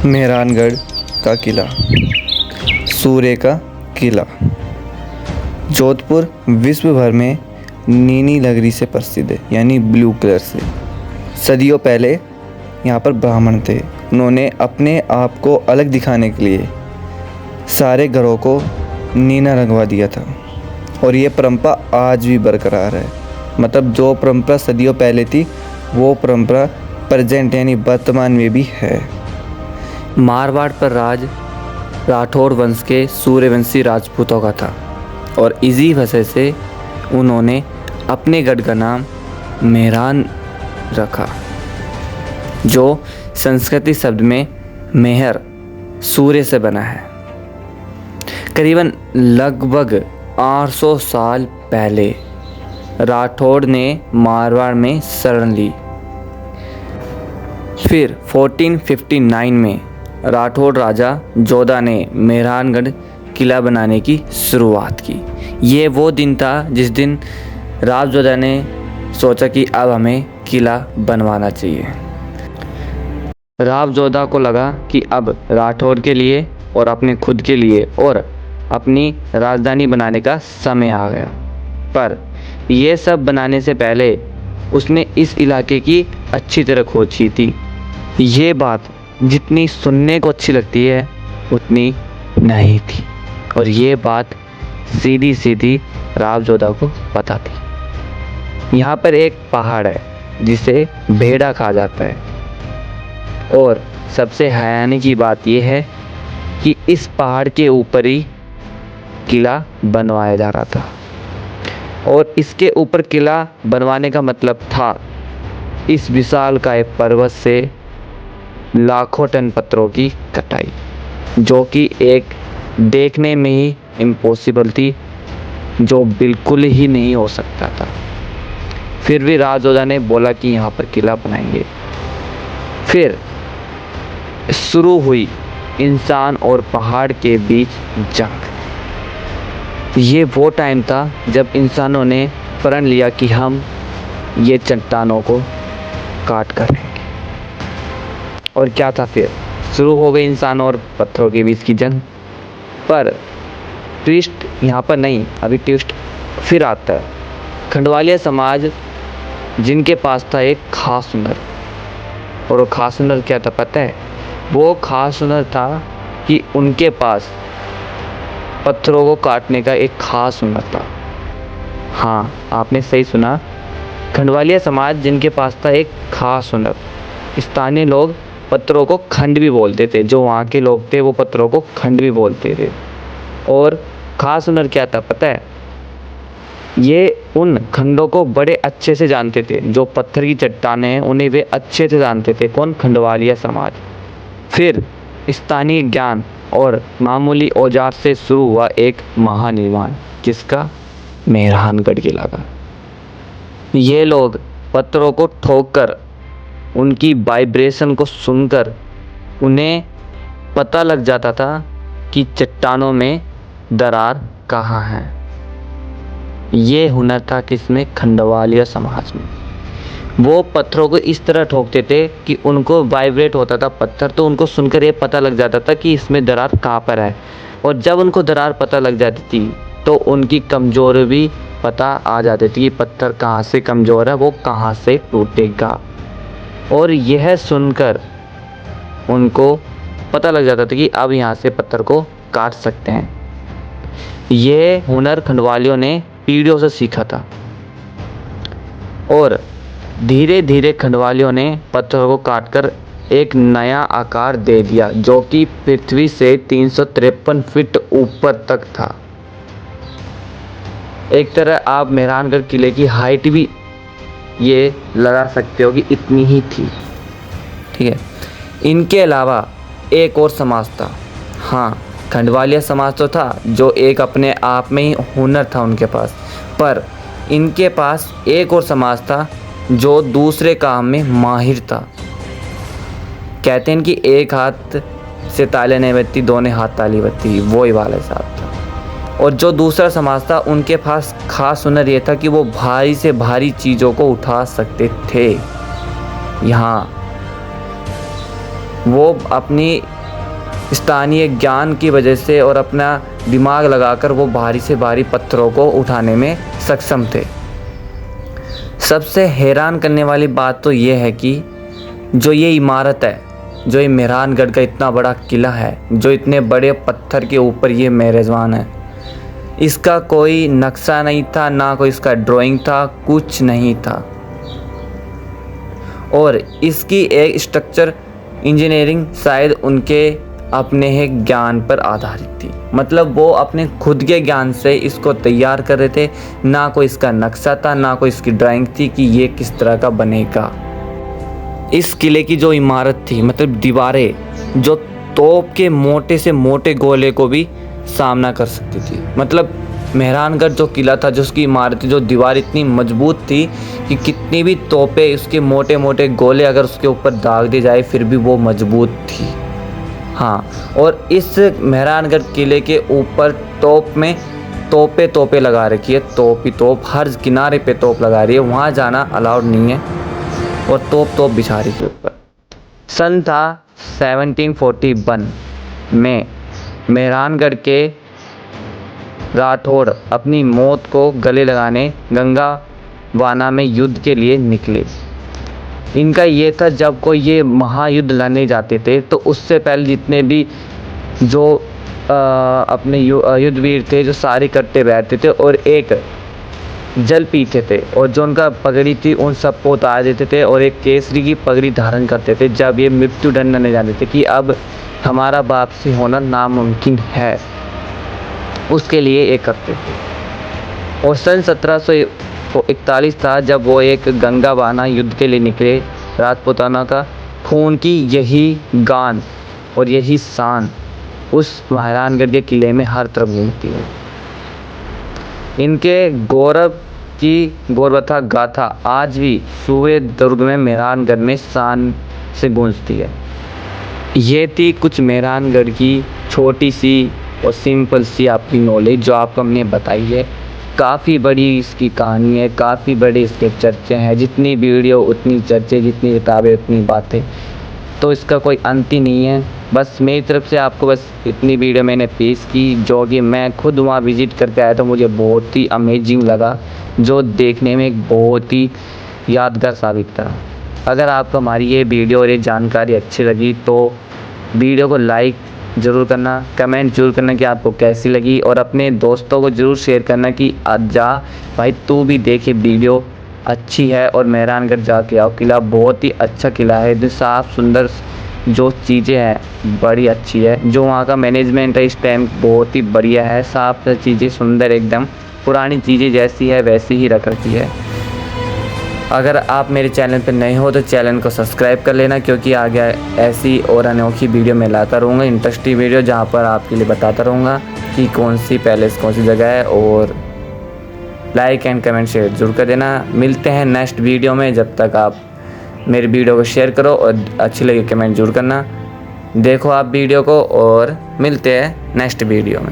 मेहरानगढ़ का किला, सूर्य का किला। जोधपुर विश्व भर में नीली नगरी से प्रसिद्ध है, यानी ब्लू कलर से। सदियों पहले यहाँ पर ब्राह्मण थे। उन्होंने अपने आप को अलग दिखाने के लिए सारे घरों को नीला रंगवा दिया था, और ये परंपरा आज भी बरकरार है। मतलब जो परंपरा सदियों पहले थी वो परंपरा प्रेजेंट यानी वर्तमान में भी है। मारवाड़ पर राज राठौर वंश के सूर्यवंशी राजपूतों का था, और इसी वजह से उन्होंने अपने गढ़ का नाम मेहरान रखा, जो संस्कृत शब्द में मेहर सूर्य से बना है। करीबन लगभग 800 साल पहले राठौड़ ने मारवाड़ में शरण ली। फिर 1459 में राठौड़ राजा जोधा ने मेहरानगढ़ किला बनाने की शुरुआत की। ये वो दिन था जिस दिन राव जोधा ने सोचा कि अब हमें किला बनवाना चाहिए। राव जोधा को लगा कि अब राठौड़ के लिए और अपने खुद के लिए और अपनी राजधानी बनाने का समय आ गया। पर यह सब बनाने से पहले उसने इस इलाके की अच्छी तरह खोज की थी। ये बात जितनी सुनने को अच्छी लगती है उतनी नहीं थी, और ये बात सीधी सीधी राव जोधा को पता थी। यहाँ पर एक पहाड़ है जिसे भेड़ा कहा जाता है, और सबसे हैरानी की बात यह है कि इस पहाड़ के ऊपर ही किला बनवाया जा रहा था। और इसके ऊपर किला बनवाने का मतलब था इस विशालकाय पर्वत से लाखों टन पत्थरों की कटाई, जो कि एक देखने में ही इम्पॉसिबल थी, जो बिल्कुल ही नहीं हो सकता था। फिर भी राव जोधा ने बोला कि यहाँ पर किला बनाएंगे। फिर शुरू हुई इंसान और पहाड़ के बीच जंग। ये वो टाइम था जब इंसानों ने प्रण लिया कि हम ये चट्टानों को काट कर रहेंगे। और क्या था, फिर शुरू हो गई इंसान और पत्थरों के बीच की जंग। पर ट्विस्ट यहाँ पर नहीं, अभी ट्विस्ट फिर आता है। खंडवालिया समाज जिनके पास था एक खास हुनर, और वो खास हुनर क्या था पता है? वो खास हुनर था कि उनके पास पत्थरों को काटने का एक खास हुनर था। हाँ, आपने सही सुना, खंडवालिया समाज जिनके पास था एक खास हुनर। स्थानीय लोग पत्थरों को खंड भी बोलते थे, जो वहाँ के लोग थे वो पत्थरों को खंड भी बोलते थे। और खास हुनर क्या था पता है? ये उन खंडों को बड़े अच्छे से जानते थे, जो पत्थर की चट्टानें हैं उन्हें वे अच्छे से जानते थे। कौन? खंडवालिया समाज। फिर स्थानीय ज्ञान और मामूली औजार से शुरू हुआ एक महानिर्माण, जिसका? मेहरानगढ़ किला का। ये लोग पत्थरों को ठोककर उनकी वाइब्रेशन को सुनकर उन्हें पता लग जाता था कि चट्टानों में दरार कहाँ है। ये हुनर था किसमें? खंडवालिया समाज में। वो पत्थरों को इस तरह ठोकते थे कि उनको वाइब्रेट होता था पत्थर, तो उनको सुनकर ये पता लग जाता था कि इसमें दरार कहाँ पर है। और जब उनको दरार पता लग जाती थी तो उनकी कमज़ोरी भी पता आ जाती थी कि पत्थर कहाँ से कमज़ोर है, वो कहाँ से टूटेगा। और यह सुनकर उनको पता लग जाता था कि अब यहाँ से पत्थर को काट सकते हैं। यह हुनर खंडवालियों ने पीढ़ियों से सीखा था, और धीरे धीरे खंडवालियों ने पत्थरों को काटकर एक नया आकार दे दिया, जो कि पृथ्वी से 353 फीट ऊपर तक था। एक तरह आप मेहरानगढ़ किले की हाइट भी ये लगा सकते हो कि इतनी ही थी। ठीक है। इनके अलावा एक और समाज था। हाँ, खंडवालिया समाज तो था, जो एक अपने आप में ही हुनर था उनके पास, पर इनके पास एक और समाज था जो दूसरे काम में माहिर था। कहते हैं कि एक हाथ से ताली नहीं बजती, दोनों हाथ ताली बजती, वो ही वाला हिसाब था। और जो दूसरा समाज था उनके पास खास हुनर ये था कि वो भारी से भारी चीज़ों को उठा सकते थे। यहाँ वो अपनी स्थानीय ज्ञान की वजह से और अपना दिमाग लगाकर वो भारी से भारी पत्थरों को उठाने में सक्षम थे। सबसे हैरान करने वाली बात तो ये है कि जो ये इमारत है, जो ये मेहरानगढ़ का इतना बड़ा किला है, जो इतने बड़े पत्थर के ऊपर ये मेज़बान है, इसका कोई नक्शा नहीं था, ना कोई इसका ड्राइंग था, कुछ नहीं था। और इसकी एक स्ट्रक्चर इंजीनियरिंग शायद उनके अपने ही ज्ञान पर आधारित थी। मतलब वो अपने खुद के ज्ञान से इसको तैयार कर रहे थे, ना कोई इसका नक्शा था, ना कोई इसकी ड्राइंग थी कि ये किस तरह का बनेगा। इस किले की जो इमारत थी, मतलब दीवारें, जो तोप के मोटे से मोटे गोले को भी सामना कर सकती थी। मतलब मेहरानगढ़ जो किला था, जो उसकी इमारत, जो दीवार इतनी मजबूत थी कि कितनी भी तोपें, उसके मोटे मोटे गोले अगर उसके ऊपर दाग दिए जाए फिर भी वो मजबूत थी। हाँ, और इस मेहरानगढ़ किले के ऊपर तोप में तोपें लगा रखी है, तोप ही तोप, हर किनारे पे तोप लगा रही है, वहाँ जाना अलाउड नहीं है, और तोप बिछा रही थी ऊपर। सन था 1741 में मेहरानगढ़ के राठौड़ अपनी मौत को गले लगाने गंगावाना में युद्ध के लिए निकले। इनका ये था, जब कोई ये महायुद्ध लड़ने जाते थे तो उससे पहले जितने भी जो अपने युद्धवीर थे, जो सारे इकट्ठे बैठते थे और एक जल पीते थे, और जो उनका पगड़ी थी उन सबको उतार देते थे और एक केसरी की पगड़ी धारण करते थे। जब ये मृत्यु दंड लेने जाते थे कि अब हमारा वापसी होना नामुमकिन है, उसके लिए ये करते थे। और सन 1741 था जब वो एक गंगावाना युद्ध के लिए निकले। राजपूताना का खून की यही गान और यही शान उस मेहरानगढ़ के किले में हर तरफ घूमती है। इनके गौरव की गौरवता गाथा आज भी सूबे दुर्ग में मेहरानगढ़ में शान से गूंजती है। ये थी कुछ मेहरानगढ़ की छोटी सी और सिंपल सी आपकी नॉलेज जो आपको हमने बताई है। काफ़ी बड़ी इसकी कहानी है, काफ़ी बड़े इसके चर्चे हैं, जितनी वीडियो उतनी चर्चे, जितनी किताबें उतनी बातें, तो इसका कोई अंत ही नहीं है। बस मेरी तरफ से आपको बस इतनी वीडियो मैंने पेश की, जो कि मैं खुद वहाँ विज़िट करके आया था, मुझे बहुत ही अमेजिंग लगा, जो देखने में एक बहुत ही यादगार साबित था। अगर आपको हमारी ये वीडियो और ये जानकारी अच्छी लगी तो वीडियो को लाइक ज़रूर करना, कमेंट ज़रूर करना कि आपको कैसी लगी, और अपने दोस्तों को ज़रूर शेयर करना कि जा भाई तू भी देखे, वीडियो अच्छी है और मेहरानगढ़ जाके आओ। किला बहुत ही अच्छा किला है, जो साफ़ सुंदर, जो चीज़ें हैं बड़ी अच्छी है, जो वहाँ का मैनेजमेंट है इस टाइम बहुत ही बढ़िया है, साफ़ चीज़ें सुंदर, एकदम पुरानी चीज़ें जैसी है वैसी ही रख रखी है। अगर आप मेरे चैनल पर नए हो तो चैनल को सब्सक्राइब कर लेना, क्योंकि आगे ऐसी और अनोखी वीडियो मैं लाता रहूँगा, इंटरेस्टिंग वीडियो, जहाँ पर आपके लिए बताता रहूँगा कि कौन सी पैलेस कौन सी जगह है। और लाइक एंड कमेंट शेयर जरूर कर देना। मिलते हैं नेक्स्ट वीडियो में, जब तक आप मेरी वीडियो को शेयर करो और अच्छी लगे कमेंट जरूर करना। देखो आप वीडियो को, और मिलते हैं नेक्स्ट वीडियो में।